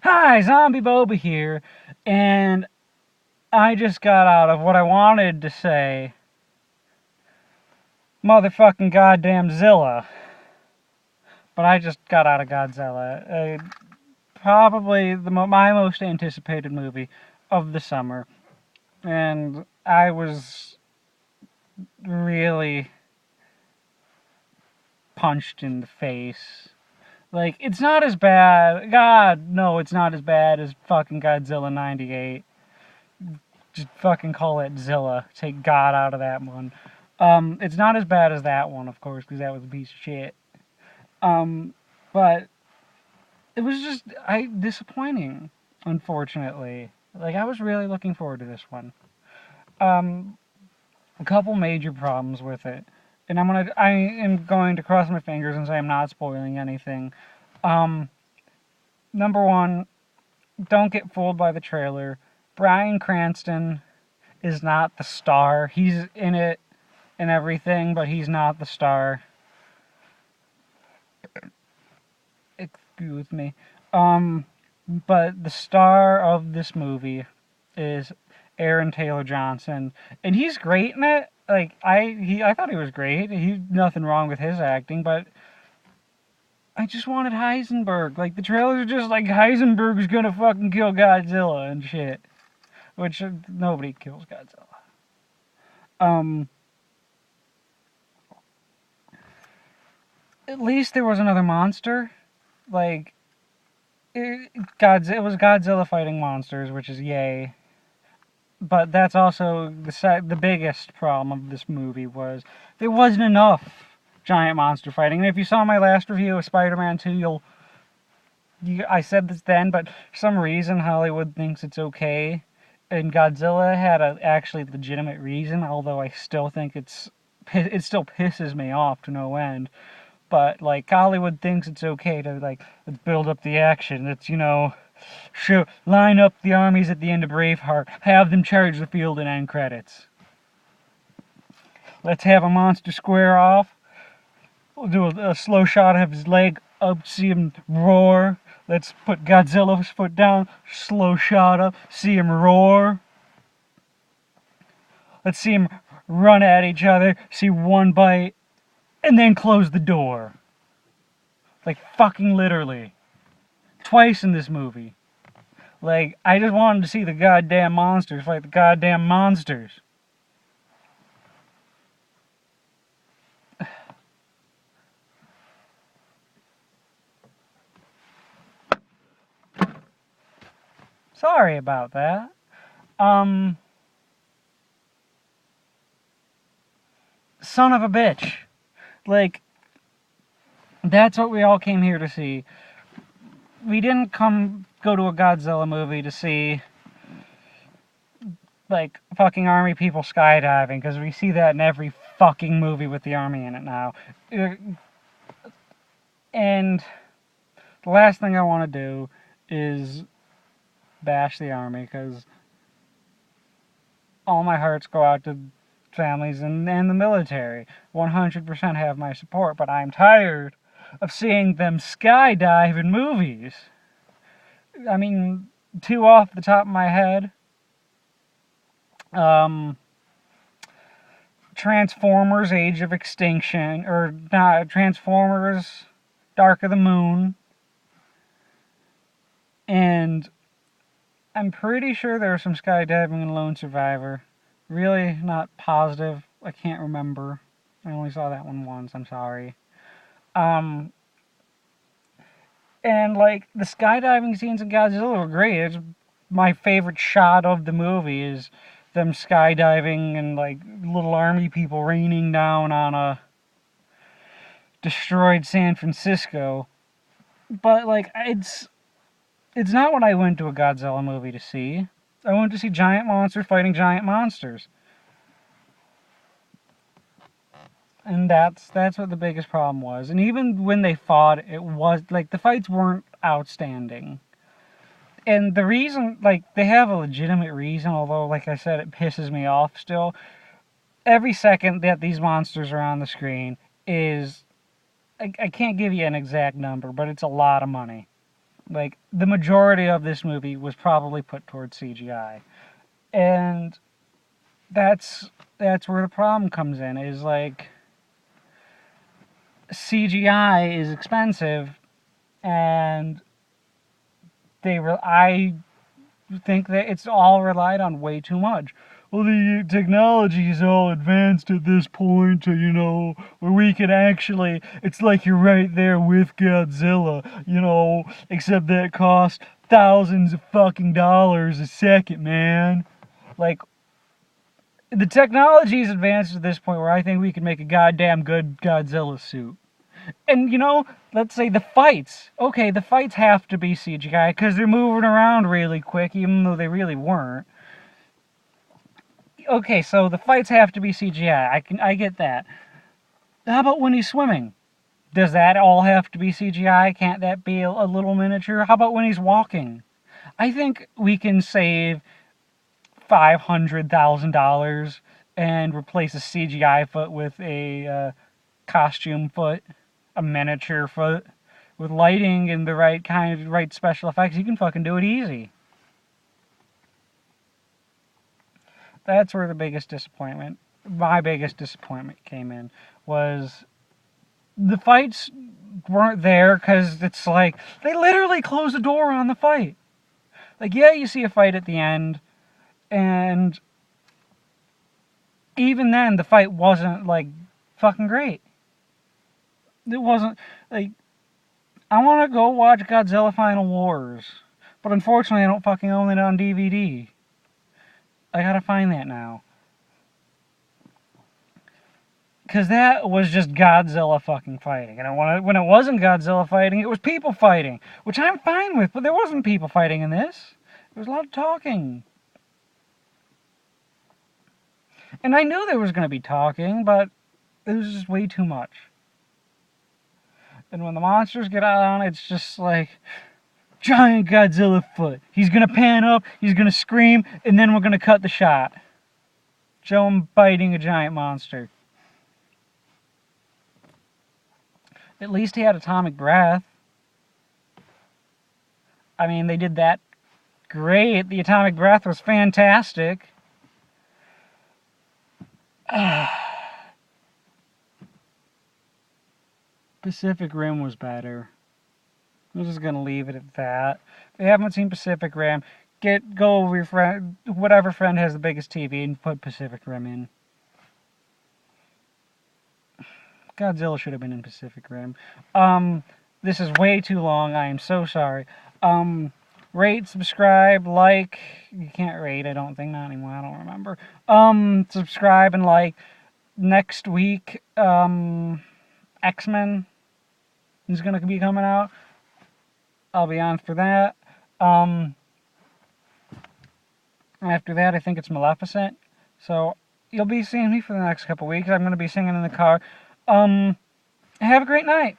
Hi, Zombieboba here, and I just got out of what I wanted to say. Motherfucking goddamn Zilla. But I just got out of Godzilla. Probably my most anticipated movie of the summer. And I was really punched in the face. Like, it's not as bad. God, no, it's not as bad as fucking Godzilla 98. Just fucking call it Zilla. Take God out of that one. It's not as bad as that one, of course, because that was a piece of shit. But it was just disappointing, unfortunately. Like, I was really looking forward to this one. A couple major problems with it, and I am going to cross my fingers and say I'm not spoiling anything. Number one, don't get fooled by the trailer. Bryan Cranston is not the star. He's in it and everything, but he's not the star. Excuse me. But the star of this movie is Aaron Taylor Johnson, and he's great in it. Like I thought he was great. Nothing wrong with his acting, but I just wanted Heisenberg. Like, the trailers are just like Heisenberg's gonna fucking kill Godzilla and shit, which nobody kills Godzilla. Um, at least there was another monster. Like, it was Godzilla fighting monsters, which is yay. But that's also the biggest problem of this movie was there wasn't enough giant monster fighting. And if you saw my last review of Spider-Man 2, I said this then, but for some reason Hollywood thinks it's okay. And Godzilla had a actually legitimate reason, although I still think it still pisses me off to no end. But, like, Hollywood thinks it's okay to, like, let's build up the action. Let's, line up the armies at the end of Braveheart, have them charge the field and end credits. Let's have a monster square off. We'll do a slow shot of his leg up, see him roar. Let's put Godzilla's foot down, slow shot up, see him roar. Let's see him run at each other, see one bite, and then close the door. Like, fucking literally. Twice in this movie. Like, I just wanted to see the goddamn monsters fight the goddamn monsters. Sorry about that. Son of a bitch. Like, that's what we all came here to see. We didn't go to a Godzilla movie to see, like, fucking army people skydiving, because we see that in every fucking movie with the army in it now. And the last thing I want to do is bash the army, because all my hearts go out to families and the military. 100% have my support, but I'm tired of seeing them skydive in movies. I mean, two off the top of my head. Transformers Age of Extinction, or not, Transformers Dark of the Moon. And I'm pretty sure there was some skydiving in Lone Survivor. Really not positive. I can't remember. I only saw that one once. I'm sorry. And, like, the skydiving scenes in Godzilla were great. It's my favorite shot of the movie is them skydiving and, like, little army people raining down on a destroyed San Francisco. But, like, it's not what I went to a Godzilla movie to see. I went to see giant monsters fighting giant monsters. And that's what the biggest problem was. And even when they fought, it was, like, the fights weren't outstanding. And the reason, like, they have a legitimate reason, although, like I said, it pisses me off still. Every second that these monsters are on the screen is, I can't give you an exact number, but it's a lot of money. Like, the majority of this movie was probably put towards CGI. And that's where the problem comes in, is like, CGI is expensive, and I think that it's all relied on way too much. Well, the technology is all advanced at this point, where we could actually, it's like you're right there with Godzilla, except that it costs thousands of fucking dollars a second, man. Like, the technology is advanced to this point where I think we can make a goddamn good Godzilla suit. And, let's say the fights. Okay, the fights have to be CGI because they're moving around really quick, even though they really weren't. Okay, so the fights have to be CGI. I get that. How about when he's swimming? Does that all have to be CGI? Can't that be a little miniature? How about when he's walking? I think we can save $500,000 and replace a CGI foot with a costume foot, a miniature foot, with lighting and the right special effects. You can fucking do it easy. That's where my biggest disappointment came in, was the fights weren't there because it's like, they literally closed the door on the fight. Like, yeah, you see a fight at the end, and even then, the fight wasn't, like, fucking great. It wasn't, like, I want to go watch Godzilla Final Wars, but unfortunately I don't fucking own it on DVD. I gotta find that now. Because that was just Godzilla fucking fighting. And when it wasn't Godzilla fighting, it was people fighting. Which I'm fine with, but there wasn't people fighting in this. There was a lot of talking. And I knew there was going to be talking, but it was just way too much. And when the monsters get on, it's just like, giant Godzilla foot. He's going to pan up, he's going to scream, and then we're going to cut the shot. Show him biting a giant monster. At least he had atomic breath. I mean, they did that great. The atomic breath was fantastic. Pacific Rim was better. I'm just gonna leave it at that. If you haven't seen Pacific Rim, go over your friend, whatever friend has the biggest TV, and put Pacific Rim in. Godzilla should have been in Pacific Rim. This is way too long. I am so sorry. Rate, subscribe, like. You can't rate, I don't think. Not anymore. I don't remember. Subscribe and like. Next week, X-Men is going to be coming out. I'll be on for that. After that, I think it's Maleficent. So, you'll be seeing me for the next couple weeks. I'm going to be singing in the car. Have a great night.